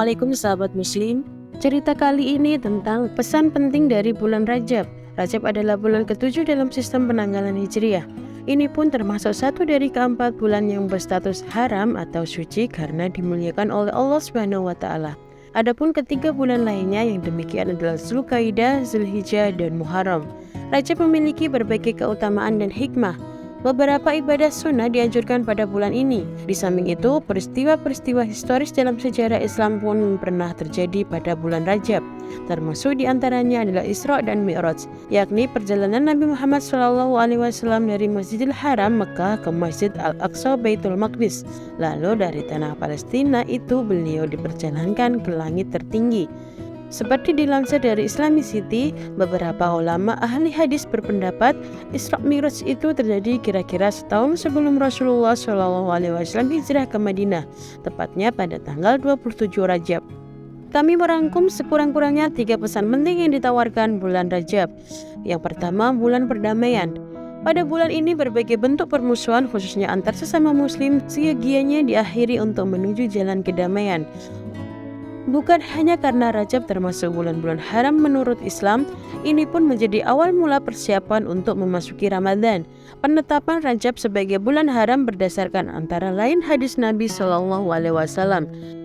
Assalamualaikum sahabat muslim. Cerita kali ini tentang pesan penting dari bulan Rajab. Rajab adalah bulan ke-7 dalam sistem penanggalan Hijriah. Ini pun termasuk satu dari keempat bulan yang berstatus haram atau suci karena dimuliakan oleh Allah SWT. Adapun ketiga bulan lainnya yang demikian adalah Zulkaidah, Zulhijjah, dan Muharram. Rajab memiliki berbagai keutamaan dan hikmah. Beberapa ibadah sunnah dianjurkan pada bulan ini. Di samping itu, peristiwa-peristiwa historis dalam sejarah Islam pun pernah terjadi pada bulan Rajab. Termasuk diantaranya adalah Isra dan Mi'raj, yakni perjalanan Nabi Muhammad SAW dari Masjidil Haram Mekah ke Masjid Al-Aqsa Baitul Maqdis. Lalu dari tanah Palestina itu beliau diperjalankan ke langit tertinggi. Seperti dilansir dari Islamicity, beberapa ulama ahli hadis berpendapat Isra Mi'raj itu terjadi kira-kira setahun sebelum Rasulullah SAW hijrah ke Madinah, tepatnya pada tanggal 27 Rajab. Kami merangkum sekurang-kurangnya 3 pesan penting yang ditawarkan bulan Rajab. Yang pertama, bulan perdamaian. Pada bulan ini berbagai bentuk permusuhan khususnya antar sesama muslim seyogianya diakhiri untuk menuju jalan kedamaian. Bukan hanya karena Rajab termasuk bulan-bulan haram menurut Islam, ini pun menjadi awal mula persiapan untuk memasuki Ramadan. Penetapan Rajab sebagai bulan haram berdasarkan antara lain hadis Nabi SAW.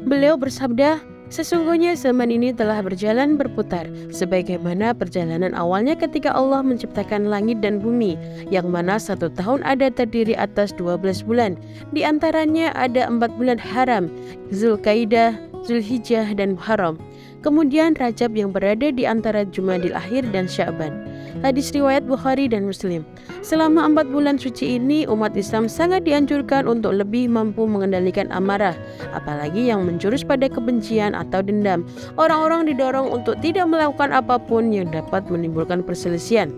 Beliau bersabda, "Sesungguhnya zaman ini telah berjalan berputar, sebagaimana perjalanan awalnya ketika Allah menciptakan langit dan bumi, yang mana 1 tahun ada terdiri atas 12 bulan. Di antaranya ada 4 bulan haram, Zulkaidah, Zulhijjah, dan Muharram. Kemudian Rajab yang berada di antara Jumadil Akhir dan Sya'ban." Hadis riwayat Bukhari dan Muslim. Selama 4 bulan suci ini, umat Islam sangat dianjurkan untuk lebih mampu mengendalikan amarah, apalagi yang menjurus pada kebencian atau dendam. Orang-orang didorong untuk tidak melakukan apapun yang dapat menimbulkan perselisihan.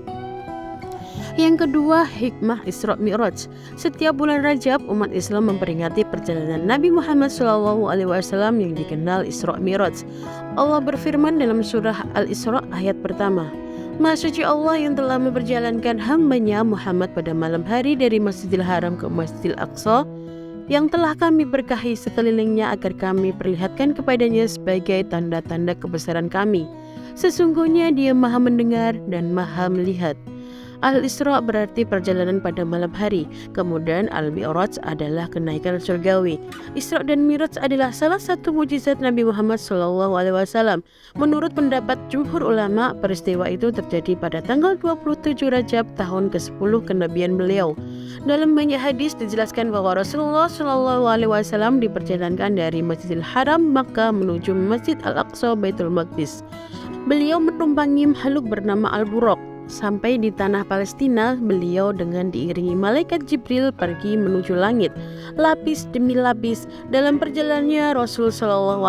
Yang kedua, hikmah Isra Mi'raj. Setiap bulan Rajab, umat Islam memperingati perjalanan Nabi Muhammad SAW yang dikenal Isra Mi'raj. Allah berfirman dalam surah Al-Isra ayat pertama, "Maha suci Allah yang telah memperjalankan hambanya Muhammad pada malam hari dari Masjidil Haram ke Masjidil Aqsa, yang telah kami berkahi sekelilingnya agar kami perlihatkan kepadanya sebagai tanda-tanda kebesaran kami. Sesungguhnya Dia Maha mendengar dan Maha melihat." Al-Isra berarti perjalanan pada malam hari, kemudian Al-Mi'raj adalah kenaikan surgawi. Isra dan Mi'raj adalah salah satu mukjizat Nabi Muhammad SAW. Menurut pendapat jumhur ulama, peristiwa itu terjadi pada tanggal 27 Rajab tahun ke-10 kenabian beliau. Dalam banyak hadis dijelaskan bahwa Rasulullah SAW diperjalankan dari Masjidil Haram Makkah menuju Masjid Al-Aqsa Baitul Maqdis. Beliau menumpangi makhluk bernama Al-Buraq. Sampai di tanah Palestina, beliau dengan diiringi malaikat Jibril pergi menuju langit, lapis demi lapis. Dalam perjalanannya, Rasul SAW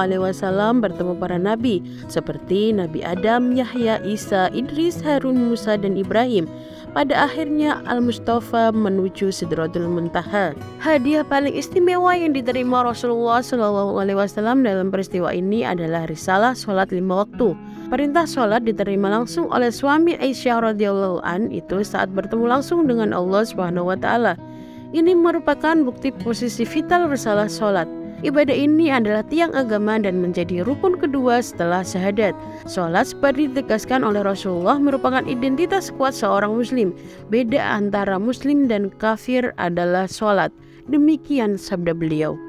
bertemu para nabi seperti Nabi Adam, Yahya, Isa, Idris, Harun, Musa, dan Ibrahim. Pada akhirnya Al-Mustafa menuju Sidratul Muntaha. Hadiah paling istimewa yang diterima Rasulullah SAW dalam peristiwa ini adalah risalah sholat 5 waktu. Perintah sholat diterima langsung oleh suami Aisyah radhiyallahu an itu saat bertemu langsung dengan Allah SWT. Ini merupakan bukti posisi vital risalah sholat. Ibadah ini adalah tiang agama dan menjadi rukun kedua setelah syahadat. Sholat seperti ditegaskan oleh Rasulullah merupakan identitas kuat seorang muslim. Beda antara muslim dan kafir adalah sholat. Demikian sabda beliau.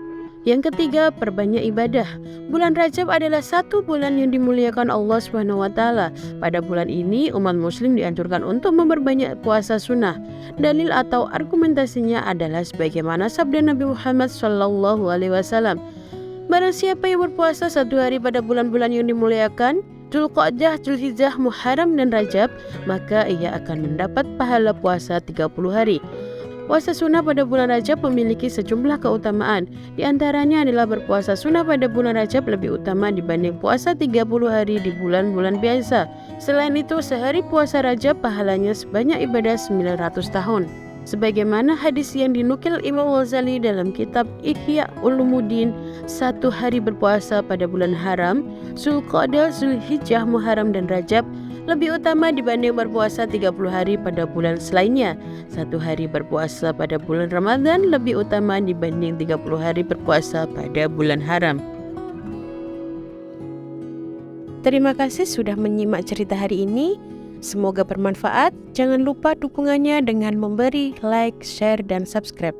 Yang ketiga, perbanyak ibadah. Bulan Rajab adalah satu bulan yang dimuliakan Allah SWT. Pada bulan ini, umat muslim dianjurkan untuk memperbanyak puasa sunnah. Dalil atau argumentasinya adalah sebagaimana sabda Nabi Muhammad SAW. Barang siapa yang berpuasa 1 hari pada bulan-bulan yang dimuliakan, Zulqa'dah, Zulhijjah, Muharram, dan Rajab, maka ia akan mendapat pahala puasa 30 hari. Puasa sunnah pada bulan Rajab memiliki sejumlah keutamaan. Di antaranya adalah berpuasa sunnah pada bulan Rajab lebih utama dibanding puasa 30 hari di bulan-bulan biasa. Selain itu, sehari puasa Rajab pahalanya sebanyak ibadah 900 tahun. Sebagaimana hadis yang dinukil Imam Ghazali dalam kitab Ihya Ulumuddin, 1 hari berpuasa pada bulan haram, Zulqa'dah, Zulhijjah, Muharram, dan Rajab lebih utama dibanding berpuasa 30 hari pada bulan selainnya. 1 hari berpuasa pada bulan Ramadan lebih utama dibanding 30 hari berpuasa pada bulan haram. Terima kasih sudah menyimak cerita hari ini. Semoga bermanfaat. Jangan lupa dukungannya dengan memberi like, share, dan subscribe.